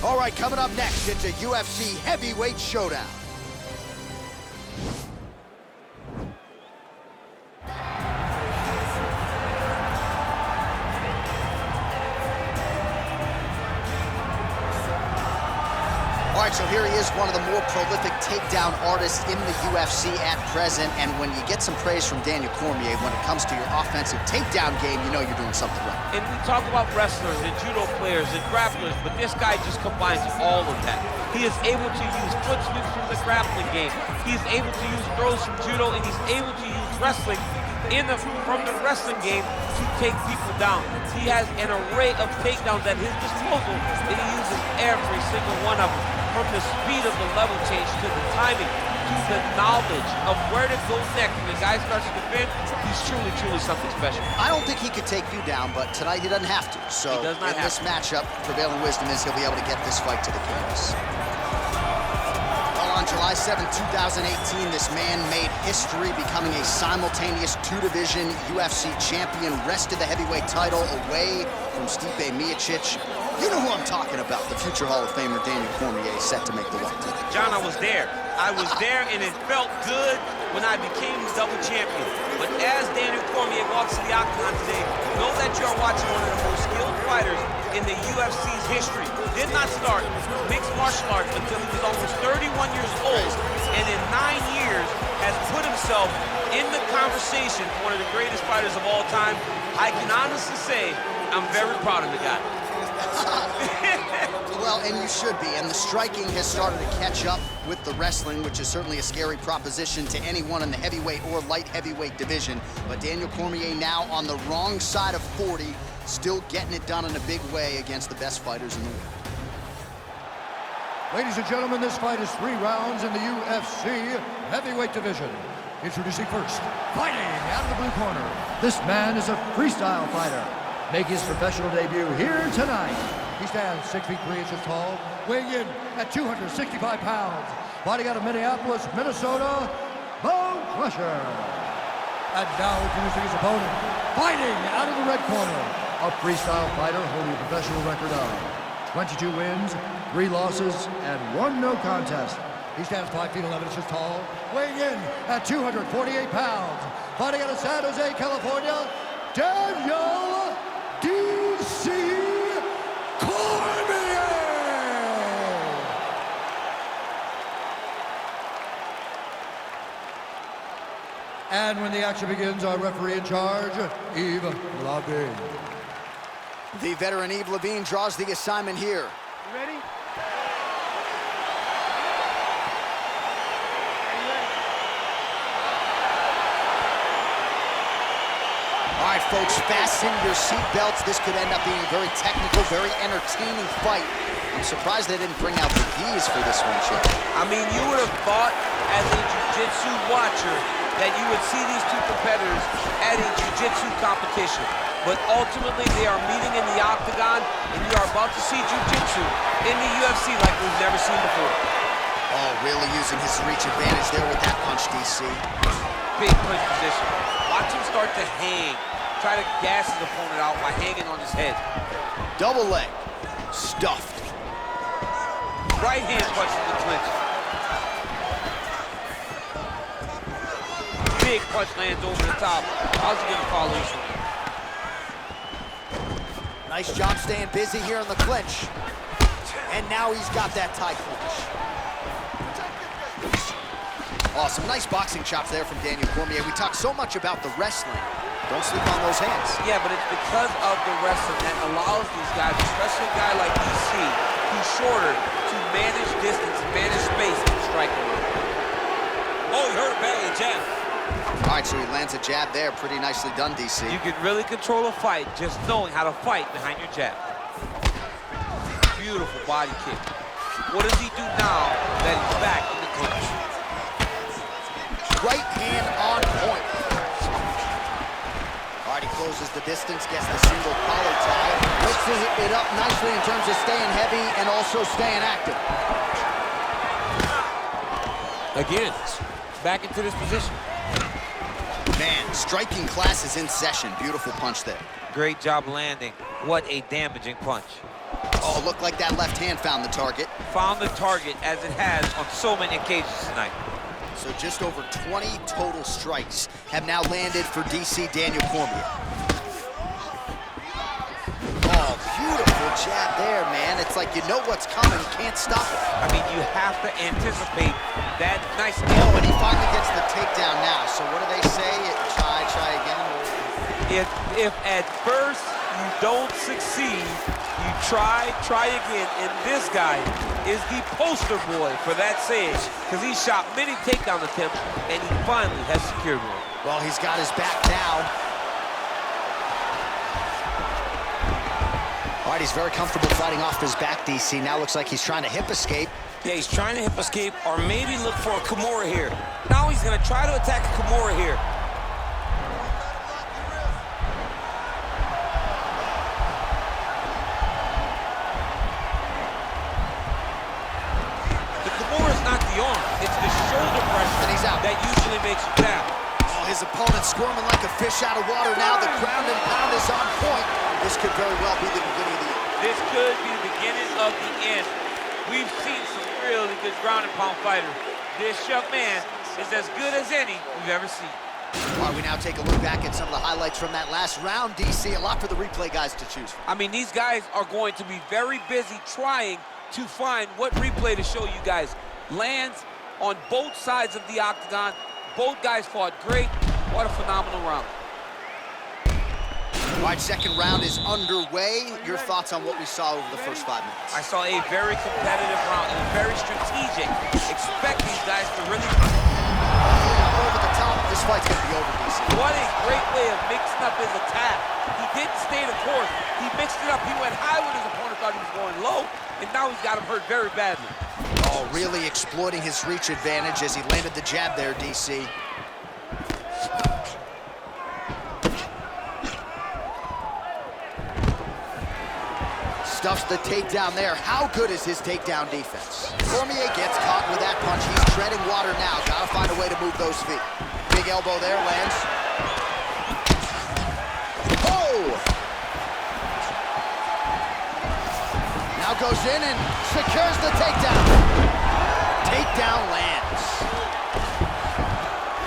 All right, coming up next, it's a UFC heavyweight showdown. All right, so here he is, one of the more prolific takedown artists in the UFC at present. And when you get some praise from Daniel Cormier, when it comes to your offensive takedown game, you know you're doing something right. And we talk about wrestlers and judo players and grapplers, but this guy just combines all of that. He is able to use foot sweeps from the grappling game. He's able to use throws from judo, and he's able to use wrestling from the wrestling game to take people down. He has an array of takedowns at his disposal, and he uses every single one of them. From the speed of the level change, to the timing, to the knowledge of where to go next. When the guy starts to defend, he's truly, truly something special. I don't think he could take you down, but tonight he doesn't have to. So in this matchup, prevailing wisdom is he'll be able to get this fight to the canvas. Well, on July 7, 2018, this man made history, becoming a simultaneous two-division UFC champion, wrested the heavyweight title away from Stipe Miocic. You know who I'm talking about, the future Hall of Famer Daniel Cormier, set to make the walk tonight. John, I was there. I was there, and it felt good when I became the double champion. But as Daniel Cormier walks to the octagon today, know that you're watching one of the most skilled fighters in the UFC's history. Did not start mixed martial arts until he was almost 31 years old, and in 9 years has put himself in the conversation for one of the greatest fighters of all time. I can honestly say I'm very proud of the guy. Well, and you should be. And the striking has started to catch up with the wrestling, which is certainly a scary proposition to anyone in the heavyweight or light heavyweight division. But Daniel Cormier now on the wrong side of 40, still getting it done in a big way against the best fighters in the world. Ladies and gentlemen, this fight is 3 rounds in the UFC heavyweight division. Introducing first, fighting out of the blue corner. This man is a freestyle fighter. Make his professional debut here tonight. He stands 6 feet 3 inches tall, weighing in at 265 pounds. Fighting out of Minneapolis, Minnesota, Bone Crusher. And now introducing his opponent, fighting out of the red corner, a freestyle fighter holding a professional record of 22 wins, 3 losses, and 1 no contest. He stands 5 feet 11 inches tall, weighing in at 248 pounds. Fighting out of San Jose, California, Daniel D.C. Cormier! And when the action begins, our referee in charge, Yves Lavigne. The veteran Yves Lavigne draws the assignment here. You ready? All right, folks, fasten your seatbelts. This could end up being a very technical, very entertaining fight. I'm surprised they didn't bring out the G's for this one, Chip. I mean, you would have thought as a jiu-jitsu watcher that you would see these two competitors at a jiu-jitsu competition. But ultimately, they are meeting in the octagon, and you are about to see jiu-jitsu in the UFC like we've never seen before. Oh, really using his reach advantage there with that punch, DC. Big punch position. Watch him start to hang. Try to gas his opponent out by hanging on his head. Double leg. Stuffed. Right hand punch in the clinch. Big punch lands over the top. How's he gonna follow this one? Nice job staying busy here in the clinch. And now he's got that tie clinch. Awesome, nice boxing chops there from Daniel Cormier. We talk so much about the wrestling. Don't sleep on those hands. Yeah, but it's because of the wrestling that allows these guys, especially a guy like DC, who's shorter, to manage distance, manage space, and strike him. Oh, he hurt badly, jab. All right, so he lands a jab there. Pretty nicely done, DC. You can really control a fight just knowing how to fight behind your jab. Beautiful body kick. What does he do now that he's back in the clinch? Right hand on point. All right, he closes the distance, gets the single collar tie. Mixes it up nicely in terms of staying heavy and also staying active. Again, back into this position. Man, striking class is in session. Beautiful punch there. Great job landing. What a damaging punch. Oh, looked like that left hand found the target. Found the target, as it has on so many occasions tonight. So just over 20 total strikes have now landed for DC Daniel Cormier. Oh, beautiful jab there, man. It's like you know what's coming, you can't stop it. I mean, you have to anticipate that nice Oh, and he finally gets the takedown now. So what do they say? Try again? If at first you don't succeed, you try again. And this guy is the poster boy for that saying, because he shot many takedown attempts, and he finally has secured one. Well, he's got his back down. All right, he's very comfortable fighting off his back, DC. Now looks like he's trying to hip escape. Yeah, he's trying to hip escape, or maybe look for a Cormier here. Now he's gonna try to attack a Cormier here. The Cormier is not the arm, it's the shoulder pressure And he's out. that usually makes you tap. Oh, his opponent squirming like a fish out of water now. The ground and pound is on point. This could very well be the beginning of the end. This could be the beginning of the end. We've seen some really good ground and pound fighters. This young man is as good as any we've ever seen. All right, we now take a look back at some of the highlights from that last round, DC. A lot for the replay guys to choose from. I mean, these guys are going to be very busy trying to find what replay to show you guys. Lands on both sides of the octagon. Both guys fought great. What a phenomenal round. All right, second round is underway. Your thoughts on what we saw over the first 5 minutes? I saw a very competitive round. It was very strategic. Expect these guys to really... Over the top, this fight's gonna be over, DC. What a great way of mixing up his attack. He didn't stay the course. He mixed it up. He went high when his opponent thought he was going low, and now he's got him hurt very badly. Oh, really exploiting his reach advantage as he landed the jab there, DC. Stuffs the takedown there. How good is his takedown defense? Cormier gets caught with that punch. He's treading water now. Gotta find a way to move those feet. Big elbow there, lands. Oh! Now goes in and secures the takedown. Takedown lands.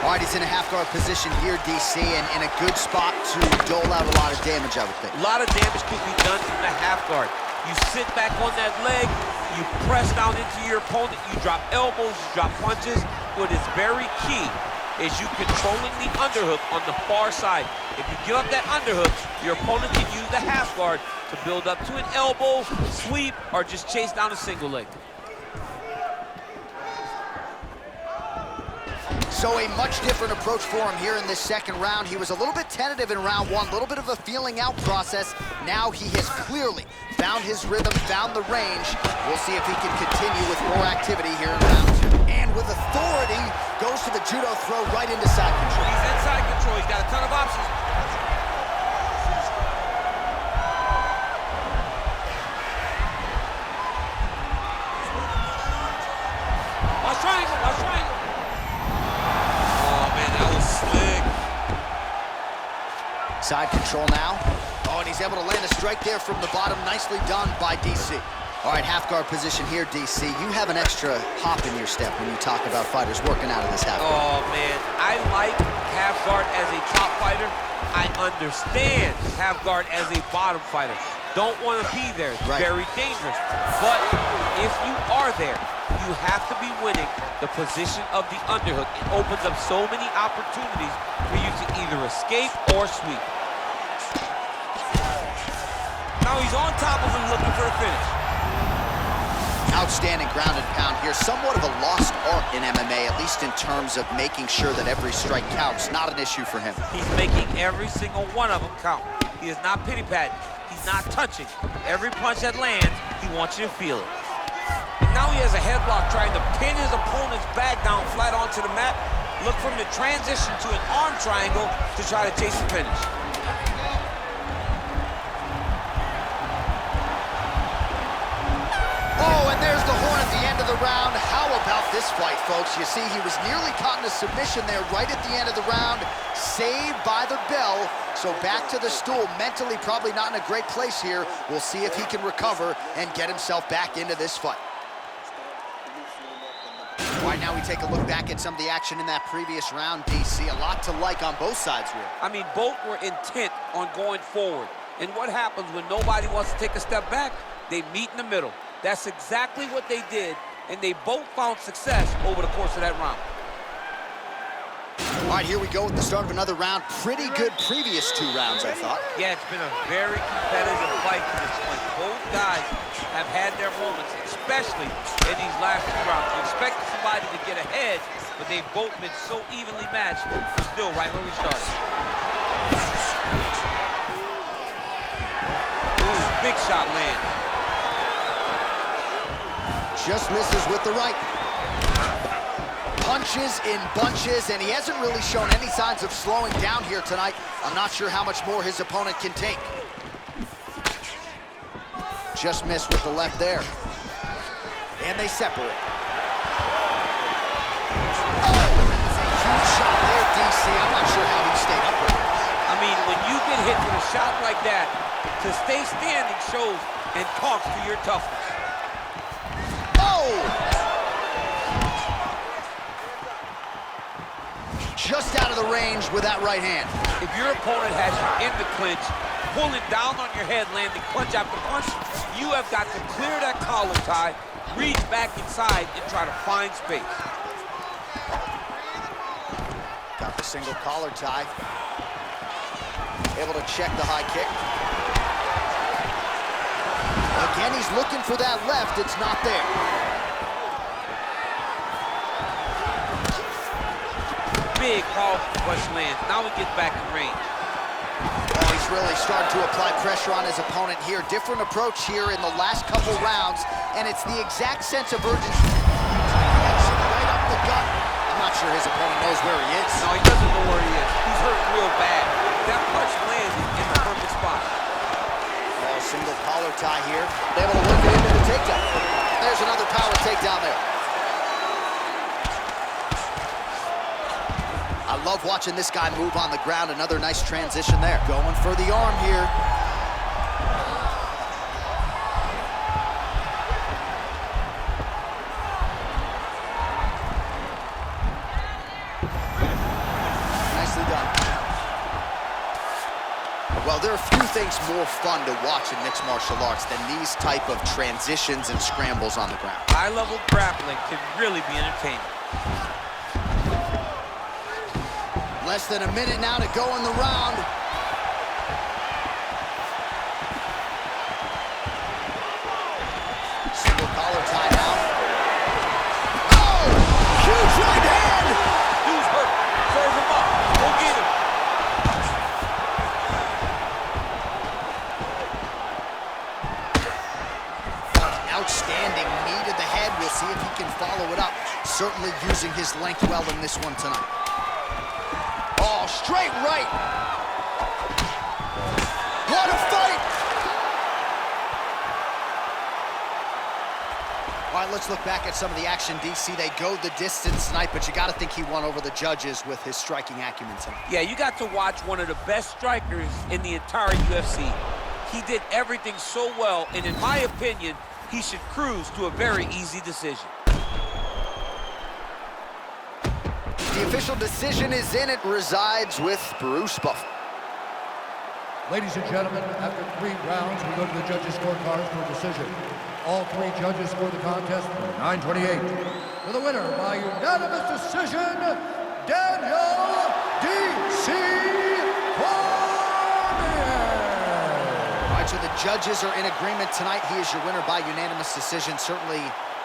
All right, he's in a half-guard position here, DC, and in a good spot to dole out a lot of damage, I would think. A lot of damage can be done from the half guard. You sit back on that leg, you press down into your opponent, you drop elbows, you drop punches. What is very key is you controlling the underhook on the far side. If you give up that underhook, your opponent can use the half guard to build up to an elbow, sweep, or just chase down a single leg. So a much different approach for him here in this second round. He was a little bit tentative in round one, a little bit of a feeling out process. Now he has clearly found his rhythm, found the range. We'll see if he can continue with more activity here in round two. And with authority, goes to the judo throw right into side control. He's in side control, he's got a ton of options. Watch triangle, watch triangle. Side control now. Oh, and he's able to land a strike there from the bottom. Nicely done by DC. All right, half guard position here, DC. You have an extra hop in your step when you talk about fighters working out of this half guard. Oh, man. I like half guard as a top fighter. I understand half guard as a bottom fighter. Don't want to be there. It's very dangerous. But if you are there, you have to be winning the position of the underhook. It opens up so many opportunities for you to either escape or sweep. Now he's on top of him looking for a finish. Outstanding ground and pound here. Somewhat of a lost art in MMA, at least in terms of making sure that every strike counts. Not an issue for him. He's making every single one of them count. He is not pity-patting. He's not touching. Every punch that lands, he wants you to feel it. And now he has a headlock trying to pin his opponent's back down flat onto the mat. Look for him to transition to an arm triangle to try to chase the finish. Oh, and there's the horn at the end of the round. How about this fight, folks? You see, he was nearly caught in a submission there right at the end of the round. Saved by the bell. So back to the stool, mentally probably not in a great place here. We'll see if he can recover and get himself back into this fight. All right, now we take a look back at some of the action in that previous round, DC. A lot to like on both sides here. I mean, both were intent on going forward. And what happens when nobody wants to take a step back? They meet in the middle. That's exactly what they did, and they both found success over the course of that round. All right, here we go with the start of another round. Pretty good previous two rounds, I thought. Yeah, it's been a very competitive fight to this point. Both guys have had their moments, especially in these last two rounds. You expected somebody to get ahead, but they've both been so evenly matched. We're still right where we started. Ooh, big shot land. Just misses with the right. Punches in bunches, and he hasn't really shown any signs of slowing down here tonight. I'm not sure how much more his opponent can take. Just missed with the left there. And they separate. Oh, huge shot there, DC. I'm not sure how he stayed up with it. I mean, when you get hit with a shot like that, to stay standing shows and talks to your toughness. Oh! Just out of the range with that right hand. If your opponent has you in the clinch, pulling down on your head, landing punch after punch, you have got to clear that collar tie, reach back inside, and try to find space. Got the single collar tie. Able to check the high kick. Again, he's looking for that left. It's not there. Big powerful push lands. Now he gets back in range. Oh, he's really starting to apply pressure on his opponent here. Different approach here in the last couple rounds, and it's the exact sense of urgency. Right up the gut. I'm not sure his opponent knows where he is. No, he doesn't know where he is. He's hurt real bad. That punch lands in the perfect spot. Oh, single collar tie here. Able to work it into the takedown. There's another power takedown there. I love watching this guy move on the ground. Another nice transition there. Going for the arm here. Nicely done. Well, there are a few things more fun to watch in mixed martial arts than these type of transitions and scrambles on the ground. High-level grappling can really be entertaining. Less than a minute now to go in the round. Single collar tie now. Oh! Huge right hand! Dude's hurt. Serve him up. Go get him. Outstanding knee to the head. We'll see if he can follow it up. Certainly using his length well in this one tonight. Oh, straight right. What a fight! All right, let's look back at some of the action, DC. They go the distance tonight, but you got to think he won over the judges with his striking acumen tonight. Yeah, you got to watch one of the best strikers in the entire UFC. He did everything so well, and in my opinion, he should cruise to a very easy decision. The official decision is in. It resides with Bruce Buffer. Ladies and gentlemen, after 3 rounds, we go to the judges' scorecards for a decision. All 3 judges scored the contest 9-28. For the winner by unanimous decision, Daniel D.C. Cormier. All right, so the judges are in agreement tonight. He is your winner by unanimous decision. Certainly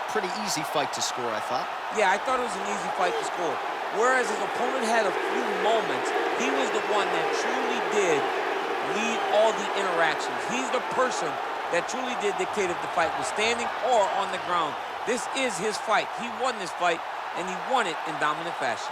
pretty easy fight to score, I thought. Yeah, I thought it was an easy fight to score. Whereas his opponent had a few moments, he was the one that truly did lead all the interactions. He's the person that truly did dictate if the fight was standing or on the ground. This is his fight. He won this fight, and he won it in dominant fashion.